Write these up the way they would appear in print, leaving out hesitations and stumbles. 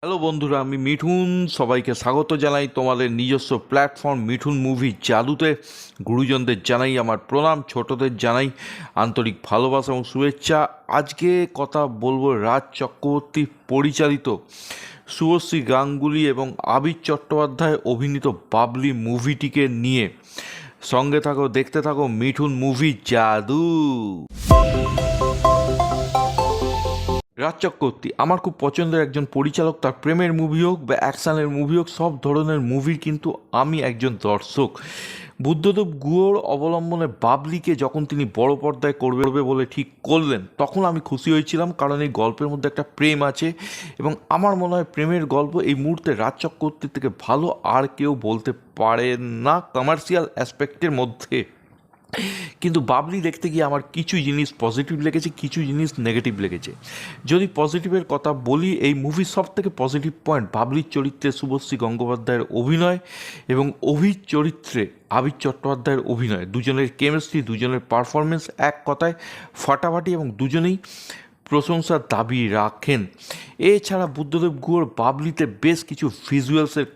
Hello বন্ধুরা, আমি মিঠুন। সবাইকে স্বাগত জানাই তোমাদের নিজস্ব প্ল্যাটফর্ম মিঠুন মুভি জাদুতে। গুরুজনদের জানাই আমার প্রণাম, ছোটদের জানাই আন্তরিক ভালোবাসা এবং শুভেচ্ছা। আজকে কথা বলবো রাজ চক্রবর্তী পরিচালিত, শুভশ্রী গাঙ্গুলি এবং আবির চট্টোপাধ্যায় অভিনীত বাবলি মুভিটিকে নিয়ে। সঙ্গে থাকো, দেখতে থাকো মিঠুন মুভি জাদু। রাজ চক্রবর্তী আমার খুব পছন্দের একজন পরিচালক। তার প্রেমের মুভি হোক বা অ্যাকশানের মুভি হোক, সব ধরনের মুভির কিন্তু আমি একজন দর্শক। বুদ্ধদেব গুহর অবলম্বনে বাবলিকে যখন তিনি বড় পর্দায় করবে বলে ঠিক করলেন, তখন আমি খুশি হয়েছিলাম, কারণ এই গল্পের মধ্যে একটা প্রেম আছে এবং আমার মনে হয় প্রেমের গল্প এই মুহূর্তে রাজ চক্রবর্তীর থেকে ভালো আর কেউ বলতে পারে না কমার্শিয়াল অ্যাসপেক্টের মধ্যে। কিন্তু বাবলি দেখতে গিয়ে আমার কিছু জিনিস পজিটিভ লেগেছে, কিছু জিনিস নেগেটিভ লেগেছে। যদি পজিটিভের কথা বলি, এই মুভির সব থেকে পজিটিভ পয়েন্ট বাবলির চরিত্রে শুভশ্রী গঙ্গোপাধ্যায়ের অভিনয় এবং অভির চরিত্রে আবির চট্টোপাধ্যায়ের অভিনয়। দুজনের কেমিস্ট্রি, দুজনের পারফরমেন্স এক কথায় ফাটাফাটি এবং দুজনেই প্রশংসার দাবি রাখেন। এছাড়া বুদ্ধদেব গুহর বাবলিতে বেশ কিছু ভিজুয়ালসের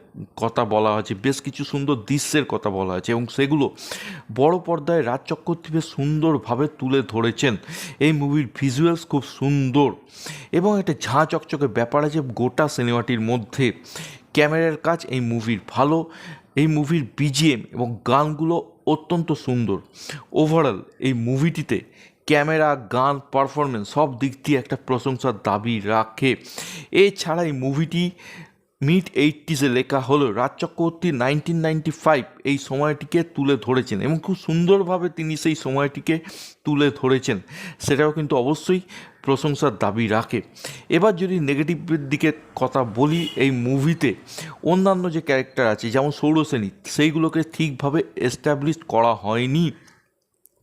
কথা বলা হয়েছে, বেশ কিছু সুন্দর দৃশ্যের কথা বলা হয়েছে এবং সেগুলো বড় পর্দায় রাজ চক্রবর্তী বেশ সুন্দরভাবে তুলে ধরেছেন। এই মুভির ভিজুয়ালস খুব সুন্দর এবং একটা ঝাঁ চকচকে ব্যাপার আছে গোটা সিনেমাটির মধ্যে। ক্যামেরার কাজ এই মুভির ভালো, এই মুভির বিজিএম এবং গানগুলো অত্যন্ত সুন্দর। ওভারঅল এই মুভিটিতে ক্যামেরা, গান, পারফরমেন্স সব দিক দিয়ে একটা প্রশংসার দাবি রাখে। এছাড়া এই মুভিটি মিড 80s লেখা হলো রাজ চক্রবর্তী 1995 এই সময়টিকে তুলে ধরেছেন এবং খুব সুন্দরভাবে তিনি সেই সময়টিকে তুলে ধরেছেন, সেটাও কিন্তু অবশ্যই প্রশংসার দাবি রাখে। এবার যদি নেগেটিভের দিকে কথা বলি, এই মুভিতে অন্যান্য যে ক্যারেক্টার আছে যেমন সৌরসেনী, সেইগুলোকে ঠিকভাবে এস্টাবলিশ করা হয়নি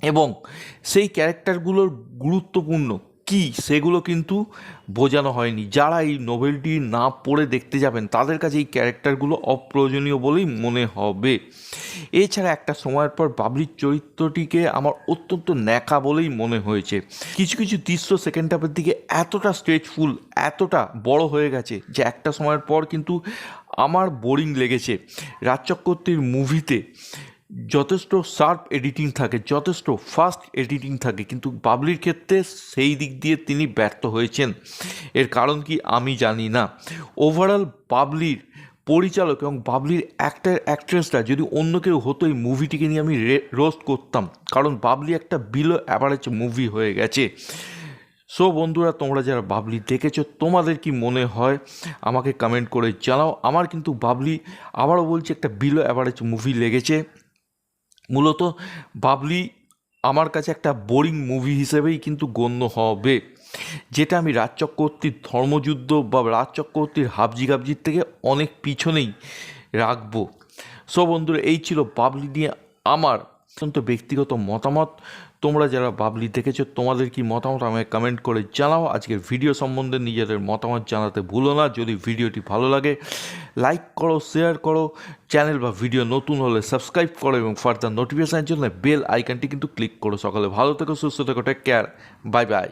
এবং সেই ক্যারেক্টারগুলোর গুরুত্বপূর্ণ কী সেগুলো কিন্তু বোঝানো হয়নি। যারা এই নোভেলটি না পড়ে দেখতে যাবেন তাদের কাছে এই ক্যারেক্টারগুলো অপ্রয়োজনীয় বলেই মনে হবে। এছাড়া একটা সময়ের পর বাবলির চরিত্রটিকে আমার অত্যন্ত ন্যাকা বলেই মনে হয়েছে। কিছু কিছু দৃশ্য সেকেন্ড হাফের দিকে এতটা স্ট্রেচফুল, এতটা বড় হয়ে গেছে যে একটা সময়ের পর কিন্তু আমার বোরিং লেগেছে। রাজ চক্রবর্তীর মুভিতে যথেষ্ট শার্প এডিটিং থাকে, যথেষ্ট ফাস্ট এডিটিং থাকে, কিন্তু বাবলির ক্ষেত্রে সেই দিক দিয়ে তিনি ব্যর্থ হয়েছেন। এর কারণ কি আমি জানি না। ওভারঅল বাবলির পরিচালক এবং বাবলির অ্যাক্ট্রেসরা যদি অন্য কেউ হতো, এই মুভিটিকে নিয়ে আমি রোস্ট করতাম, কারণ বাবলি একটা বিলো অ্যাভারেজ মুভি হয়ে গেছে। সো বন্ধুরা, তোমরা যারা বাবলি দেখেছো তোমাদের কি মনে হয় আমাকে কমেন্ট করে জানাও। আমার কিন্তু বাবলি, আবারও বলছি, একটা বিলো অ্যাভারেজ মুভি লেগেছে। মূলত বাবলি আমার কাছে একটা বোরিং মুভি হিসেবেই কিন্তু গণ্য হবে, যেটা আমি রাজ চক্রবর্তীর ধর্মযুদ্ধ বা রাজ চক্রবর্তীর হাবজি গাবজির থেকে অনেক পিছনেই রাখবো। সো বন্ধুরা, এই ছিল বাবলি নিয়ে আমার অত্যন্ত ব্যক্তিগত মতামত। তোমরা যারা বাবলি দেখেছো তোমাদের কি মতামত আমাকে কমেন্ট করে জানাও। আজকের ভিডিও সম্বন্ধে নিজেদের মতামত জানাতে ভুলো না। যদি ভিডিওটি ভালো লাগে লাইক করো, শেয়ার করো, চ্যানেল বা ভিডিও নতুন হলে সাবস্ক্রাইব করো এবং ফার্দার নোটিফিকেশনের জন্য বেল আইকনটি কিন্তু ক্লিক করো। সকালে ভালো থেকো, সুস্থ থেকো, টেক কেয়ার, বাই বাই।